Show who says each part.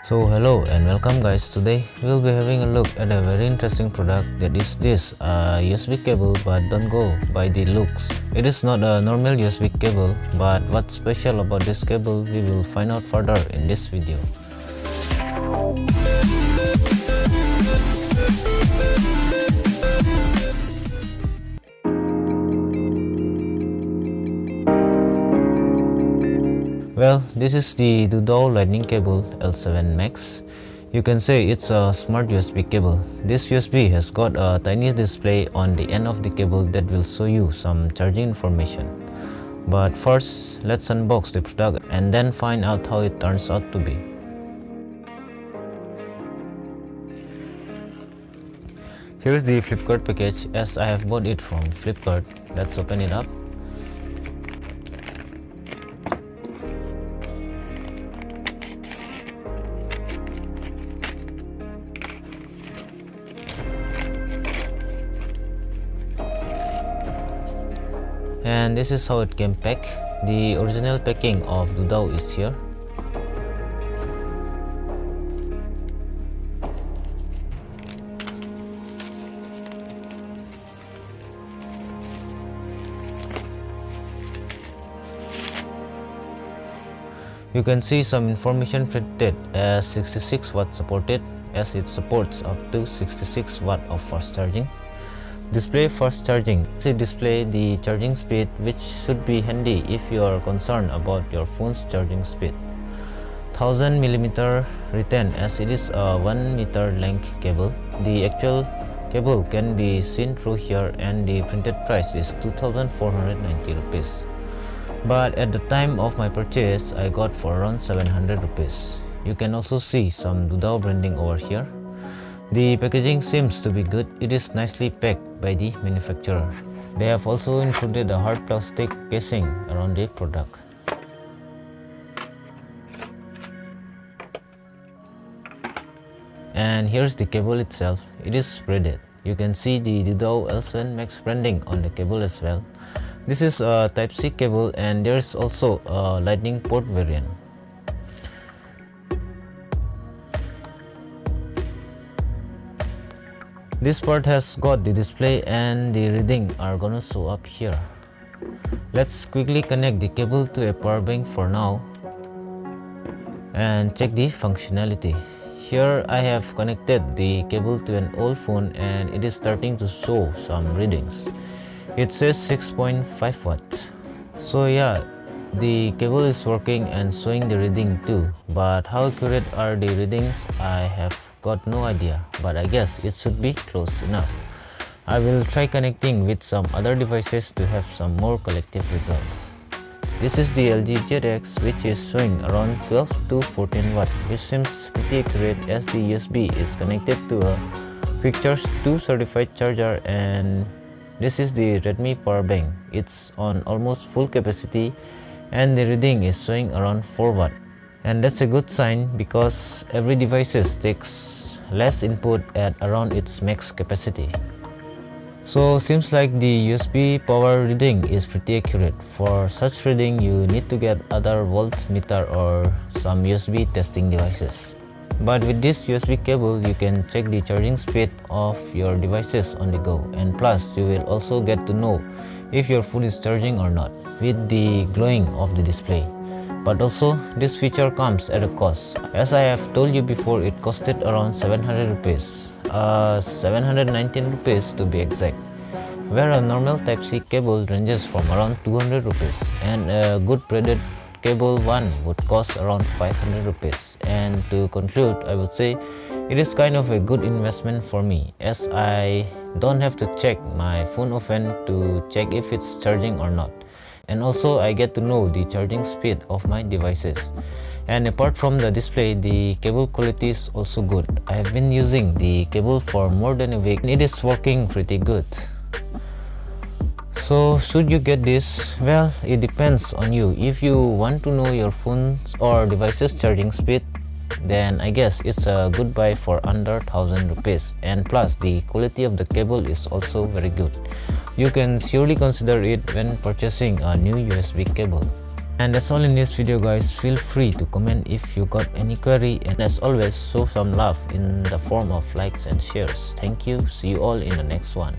Speaker 1: So hello and welcome guys. Today we'll be having a look at a very interesting product, that is this USB cable, but don't go by the looks. It is not a normal USB cable, but what's special about this cable we will find out further in this video. Well, this is the Dudao lightning cable L7max. You can say it's a smart USB cable. This USB has got a tiny display on the end of the cable that will show you some charging information. But first, let's unbox the product and then find out how it turns out to be. Here's the Flipkart package, as I have bought it from Flipkart. Let's open it up. And this is how it came packed. The original packing of Dudao is here. You can see some information printed as 66 watt supported, as it supports up to 66 watt of fast charging. Display fast charging. It displays the charging speed, which should be handy if you are concerned about your phone's charging speed. 1000mm retain, as it is a 1 meter length cable. The actual cable can be seen through here, and the printed price is 2490 rupees. But at the time of my purchase, I got for around 700 rupees. You can also see some Dudao branding over here. The packaging seems to be good. It is nicely packed by the manufacturer. They have also included a hard plastic casing around the product. And here's the cable itself. It is braided. You can see the Dudao L7max branding on the cable as well. This is a Type-C cable, and there is also a lightning port variant. This part has got the display, and the reading are gonna show up here. Let's quickly connect the cable to a power bank for now and check the functionality. Here I have connected the cable to an old phone, and it is starting to show some readings. It says 6.5 watt. So yeah, the cable is working and showing the reading too, but how accurate are the readings, I have got no idea, but I guess it should be close enough. I will try connecting with some other devices to have some more collective results. This is the LG ZX, which is showing around 12 to 14 watt, which seems pretty accurate, as the USB is connected to a Quick Charge 2 certified charger. And this is the Redmi power bank. It's on almost full capacity, and the reading is showing around 4 watt. And that's a good sign, because every device takes less input at around its max capacity. So seems like the USB power reading is pretty accurate. For such reading, you need to get other voltmeter or some USB testing devices. But with this USB cable, you can check the charging speed of your devices on the go, and plus you will also get to know if your phone is charging or not with the glowing of the display. But also, this feature comes at a cost. As I have told you before, it costed around 700 rupees, 719 rupees to be exact, where a normal Type-C cable ranges from around 200 rupees, and a good braided cable one would cost around 500 rupees. And to conclude, I would say it is kind of a good investment for me, as I don't have to check my phone often to check if it's charging or not. And also I get to know the charging speed of my devices. And apart from the display, the cable quality is also good. I have been using the cable for more than a week, and it is working pretty good. So should you get this? Well, it depends on you. If you want to know your phone's or device's charging speed, then I guess it's a good buy for under 1000 rupees. And plus, the quality of the cable is also very good. You can surely consider it when purchasing a new USB cable. And that's all in this video, guys. Feel free to comment if you got any query, and as always, show some love in the form of likes and shares. Thank you. See you all in the next one.